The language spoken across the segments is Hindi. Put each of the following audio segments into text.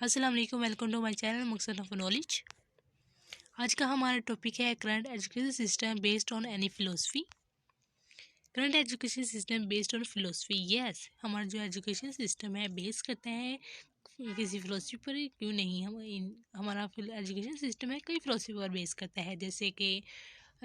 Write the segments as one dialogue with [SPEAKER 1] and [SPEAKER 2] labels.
[SPEAKER 1] अस्सलाम वालेकुम, वेलकम टू माय चैनल मकसद ऑफ नॉलेज। आज का हमारा टॉपिक है current education system based on any philosophy. Current education system based on philosophy, yes, हमारा जो एजुकेशन सिस्टम है बेस करता है किसी फिलोसफी पर। क्यों नहीं, हमारा एजुकेशन सिस्टम है कई फिलोसफी पर बेस करता है, जैसे कि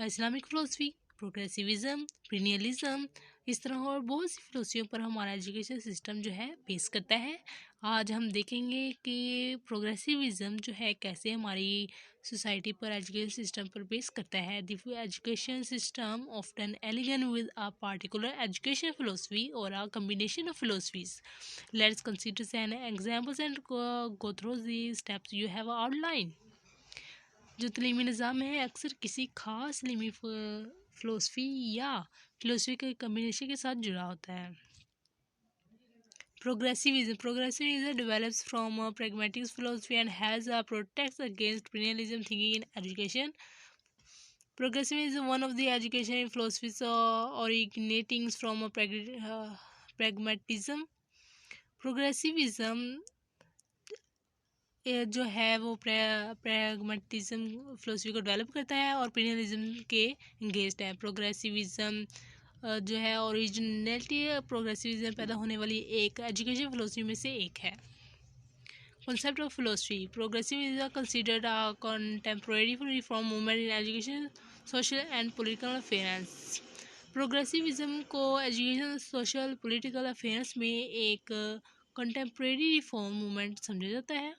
[SPEAKER 1] इस्लामिक फ़िलोसफी, प्रोग्रेसिविज़म, प्रीनियलिज़म, इस तरह और बहुत सी फ़िलोसफियों पर हमारा एजुकेशन सिस्टम जो है बेस करता है। आज हम देखेंगे कि प्रोग्रेसिविज़म जो है कैसे हमारी सोसाइटी पर एजुकेशन सिस्टम पर बेस करता है। The education system often align with a particular education philosophy or a combination of philosophies. Let's consider an examples and go through the steps you have outline. जो तलीमी निज़ाम है अक्सर किसी खास तलीमी फ़िलोसफी या फ़िलोसफी के कम्बिनेशन के साथ जुड़ा होता है। Progressivism develops from a pragmatic philosophy and has protects against premillennialism thinking in education. Progressivism is one of the education philosophies originating from a pragmatism. Progressivism जो है वो प्रैग्मेटिज्म फिलोसफी को डेवलप करता है और प्रीनियलिज्म के इंगेज्ड है। प्रोग्रेसिविज्म जो है ओरिजिनलिटी प्रोग्रेसिविज्म पैदा होने वाली एक एजुकेशन फिलोसफी में से एक है। Concept of philosophy. Progressivism is considered a contemporary reform movement in education, social and political affairs. प्रोग्रेसिविज्म को एजुकेशन, सोशल, पॉलिटिकल अफेयर्स में एक कंटेम्प्रेरी रिफॉर्म मूवमेंट समझा जाता है।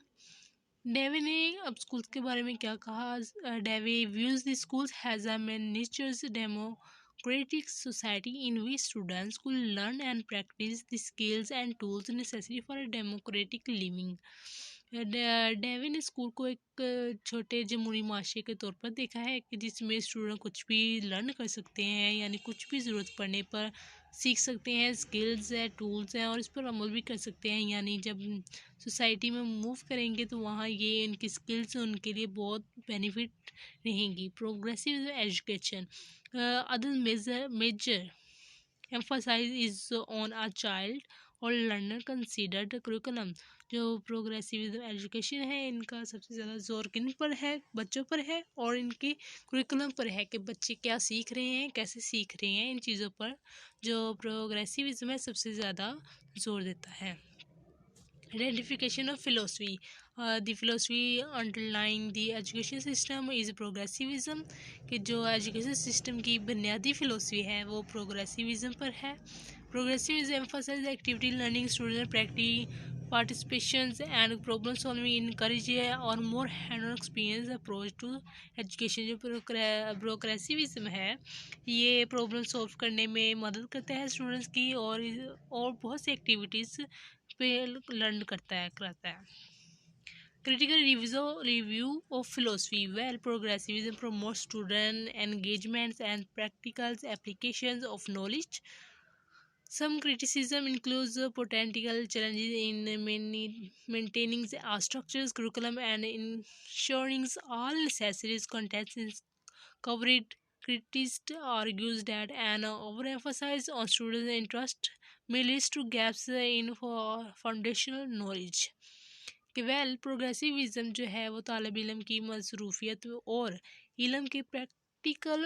[SPEAKER 1] डेवे ने अब स्कूल्स के बारे में क्या कहा। Dewey views the schools has a miniatures democratic society in which students could learn and practice the skills and tools necessary for a democratic living. Dewey ने स्कूल को एक छोटे जमहूरी माशरे के तौर पर देखा है कि जिसमें स्टूडेंट कुछ भी लर्न कर सकते हैं, यानी कुछ भी ज़रूरत पड़ने पर सीख सकते हैं, स्किल्स है, टूल्स हैं और इस पर अमल भी कर सकते हैं। यानी जब सोसाइटी में मूव करेंगे तो वहाँ ये इनकी स्किल्स उनके लिए बहुत बेनिफिट रहेंगी। Progressive education other major emphasize is on a child और लर्नर कंसीडर्ड करिकुलम। जो प्रोग्रेसिव एजुकेशन है इनका सबसे ज़्यादा जोर किन पर है, बच्चों पर है और इनके करिकुलम पर है कि बच्चे क्या सीख रहे हैं, कैसे सीख रहे हैं। इन चीज़ों पर जो प्रोग्रेसिविज्म है सबसे ज़्यादा जोर देता है। Identification of philosophy. The philosophy underlying the education system is progressivism. कि जो एजुकेशन सिस्टम की बुनियादी फ़िलोसफी है वो प्रोग्रेसिविज्म पर है। Progressivism emphasize activity learning, student practice, participations and problem solving, encourage और more hands-on experience approach to education। जो प्रोग्रेसिविज्म है ये प्रॉब्लम सॉल्व करने में मदद करता है स्टूडेंट्स की और बहुत सी एक्टिविटीज़ पे लर्न कराता है। Critical review of philosophy. Well, progressivism promotes student engagements and practical applications of knowledge. Some criticism includes potential challenges in maintaining a structured curriculum and ensuring all necessary content is covered. Criticist argues that an overemphasis on students' interest may lead to gaps in foundational knowledge. कि प्रोग्रेसिविज्म जो है वो तालब इलम की मसरूफियत और इलम के प्रैक्टिकल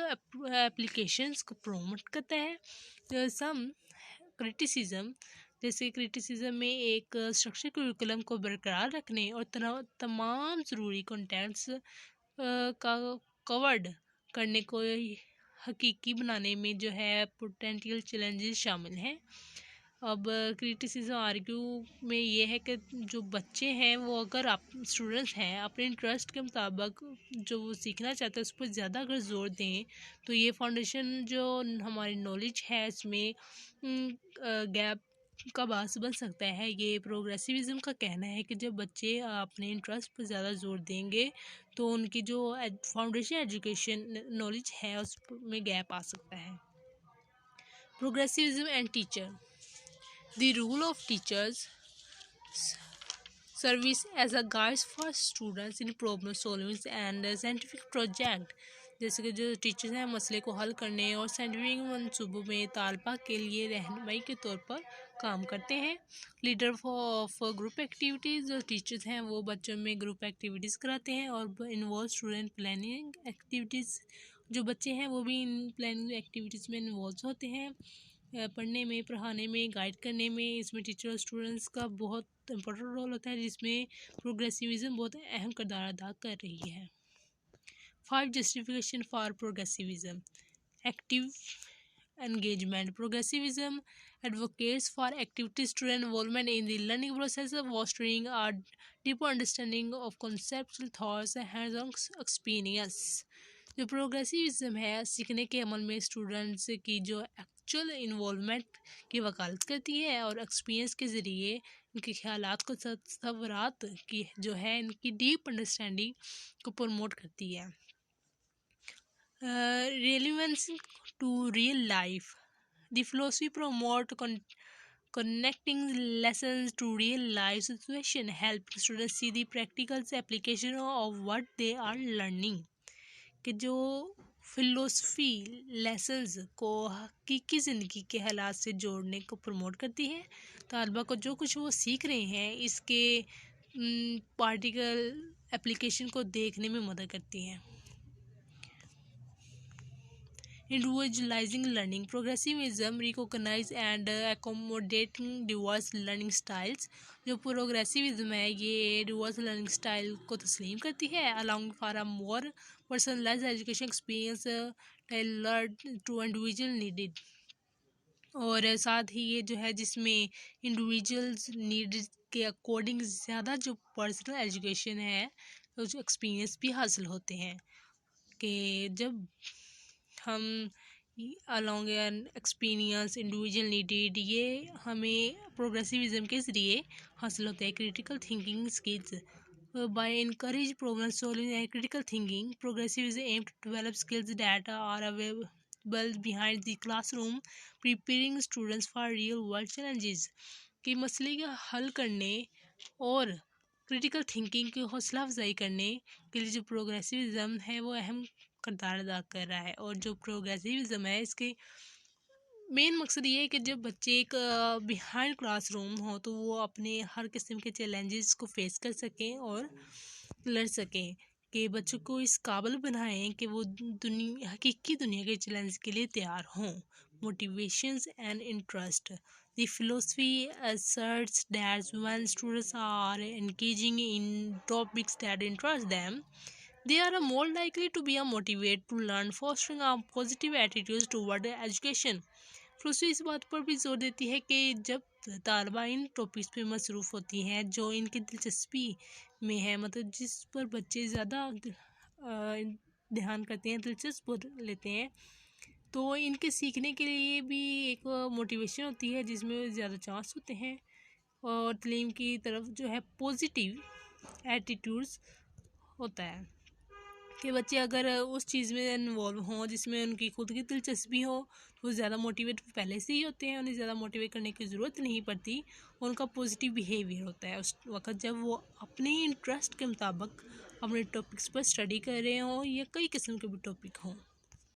[SPEAKER 1] एप्लीकेशंस को प्रमोट करता है। सम क्रिटिसिज्म, जैसे क्रिटिसिज्म में एक स्ट्रक्चर करिकुलम को बरकरार रखने और तमाम ज़रूरी कंटेंट्स का कवर्ड करने को हकीकी बनाने में जो है पोटेंशियल चैलेंजेस शामिल हैं। अब क्रिटिसिज्म आर्ग्यू में ये है कि जो बच्चे हैं वो अगर आप स्टूडेंट्स हैं अपने इंटरेस्ट के मुताबिक जो वो सीखना चाहते हैं उस पर ज़्यादा अगर जोर दें तो ये फाउंडेशन जो हमारी नॉलेज है इसमें गैप का बास बन सकता है। ये प्रोग्रेसिविज्म का कहना है कि जब बच्चे अपने इंटरेस्ट पर ज़्यादा जोर देंगे तो उनकी जो फाउंडेशन एजुकेशन नॉलेज है उसमें गैप आ सकता है। Progressivism and teacher. The role of teachers service as a guide for students in problem solving and scientific project. जैसे कि जो टीचर्स हैं मसले को हल करने और साइंटिफिक मंसूबों में तालबा के लिए रहनुमाई के तौर पर काम करते हैं। लीडर ऑफ ग्रुप एक्टिविटीज़, जो टीचर्स हैं वो बच्चों में ग्रुप एक्टिविटीज़ कराते हैं और इन्वॉल्व स्टूडेंट प्लानिंग एक्टिविटीज़। जो बच्चे हैं वो भी इन प्लानिंग एक्टिविटीज़ में इन्वॉल्व होते हैं, पढ़ने में, पढ़ाने में, गाइड करने में। इसमें टीचर और स्टूडेंट्स का बहुत इम्पोर्टेंट रोल होता है, जिसमें प्रोग्रेसिविज़म बहुत अहम किरदार अदा कर रही है। 5 justification for progressivism. Active engagement. Progressivism advocates for active student involvement in the learning process, fostering a deeper understanding of conceptual thoughts and hands-on experience. जो प्रोग्रेसिविज्म है, सीखने के अमल में स्टूडेंट्स की जो एक्चुअल इन्वॉल्वमेंट की वकालत करती है और एक्सपीरियंस के ज़रिए इनके ख्यालात को, तस्वुरात की जो है इनकी डीप अंडरस्टैंडिंग को प्रमोट करती है। Relevance to real life. The philosophy promote connecting lessons to real life situation, helping students see the practical application of what they are learning. कि जो फिलोसफी लेसन्स को हकीकी ज़िंदगी के हालात से जोड़ने को प्रमोट करती है। तालबा को जो कुछ वो सीख रहे हैं इसके पार्टिकल एप्लीकेशन को देखने में मदद करती हैं। Individualizing learning. Progressivism recognize and accommodating diverse learning styles. जो प्रोग्रेसिविज्म है ये डिवर्स लर्निंग स्टाइल को तस्लीम करती है, allowing for a more personalized education experience tailored to individual needed. और साथ ही ये जो है जिसमें इंडिविजुअल्स नीड के अकॉर्डिंग ज़्यादा जो पर्सनल एजुकेशन है तो जो एक्सपीरियंस भी हासिल होते हैं कि जब हम along an experience individual needed ये हमें प्रोग्रेसिविज्म के ज़रिए हासिल होते हैं। Critical thinking skills. By encourage problem solving and critical thinking, progressivism aim to develop skills that are available behind the classroom, preparing students for real world challenges. कि मसले का हल करने और क्रिटिकल थिंकिंग की हौसला अफजाई करने के लिए जो प्रोग्रेसिविज्म है वो अहम किरदार अदा कर रहा है। और जो प्रोग्रेसिविज्म है इसके मेन मकसद ये है कि जब बच्चे एक बिहाइंड क्लासरूम हो तो वो अपने हर किस्म के चैलेंजेस को फेस कर सकें और लड़ सकें, कि बच्चों को इस काबिल बनाएं कि वो हकीकी दुनिया के चैलेंज के लिए तैयार हों। Motivations and interest. The philosophy asserts that when students are engaging in topics that interest them, they are more likely to be motivated to learn, fostering a positive attitude toward education. Philosophy इस बात पर भी जोर देती है कि जब तालबा इन टॉपिक्स पे मसरूफ़ होती हैं जो इनकी दिलचस्पी में है, मतलब जिस पर बच्चे ज़्यादा ध्यान करते हैं, दिलचस्प लेते हैं, तो इनके सीखने के लिए भी एक मोटिवेशन होती है जिसमें ज़्यादा चांस होते हैं और तालीम की तरफ जो है पॉजिटिव एटीट्यूड्स होता है कि बच्चे अगर उस चीज़ में इन्वॉल्व हों जिसमें उनकी खुद की दिलचस्पी हो तो वो ज़्यादा मोटिवेट पहले से ही होते हैं, उन्हें ज़्यादा मोटिवेट करने की ज़रूरत नहीं पड़ती। उनका पॉजिटिव बिहेवियर होता है उस वक्त जब वो अपने इंटरेस्ट के मुताबिक अपने टॉपिक्स पर स्टडी कर रहे हों या कई किस्म के भी टॉपिक हों।